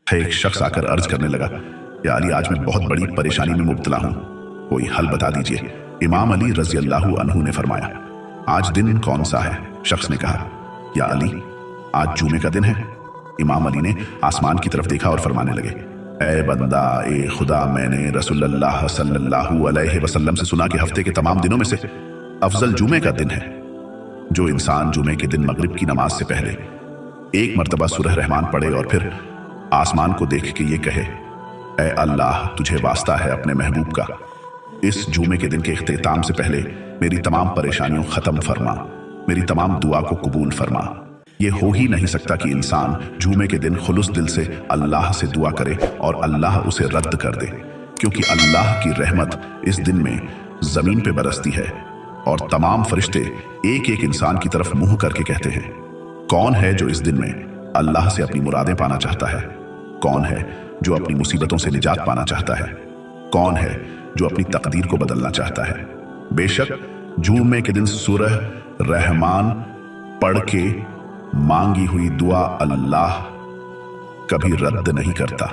एक शख्स आकर अर्ज करने लगा, या अली, आज मैं बहुत बड़ी परेशानी में मुब्तला हूँ, कोई हल बता दीजिए। इमाम अली रज़ी अल्लाहु अन्हु ने फरमाया, आज दिन कौन सा है? शख्स ने कहा, या अली, आज जुमे का दिन है। इमाम अली ने आसमान की तरफ देखा और फरमाने लगे, ए बंदा, ए खुदा, मैंने रसूलुल्लाह सल्लल्लाहु अलैहि वसल्लम से सुना कि हफ्ते के तमाम दिनों में से अफजल जुमे का दिन है। जो इंसान जुमे के दिन मगरिब की नमाज से पहले एक मर्तबा सूरह रहमान पढ़े और फिर आसमान को देख के ये कहे, ए अल्लाह, तुझे वास्ता है अपने महबूब का, इस जुमे के दिन के इख्तिताम से पहले मेरी तमाम परेशानियों खत्म फरमा, मेरी तमाम दुआ को कबूल फरमा। ये हो ही नहीं सकता कि इंसान जुमे के दिन खुलूस दिल से अल्लाह से दुआ करे और अल्लाह उसे रद्द कर दे, क्योंकि अल्लाह की रहमत इस दिन में जमीन पे बरसती है और तमाम फरिश्ते एक एक इंसान की तरफ मुंह करके कहते हैं, कौन है जो इस दिन में अल्लाह से अपनी मुरादें पाना चाहता है? कौन है जो अपनी मुसीबतों से निजात पाना चाहता है? कौन है जो अपनी तकदीर को बदलना चाहता है? बेशक जुमे के दिन सूरह रहमान पढ़ के मांगी हुई दुआ अल्लाह कभी रद्द नहीं करता।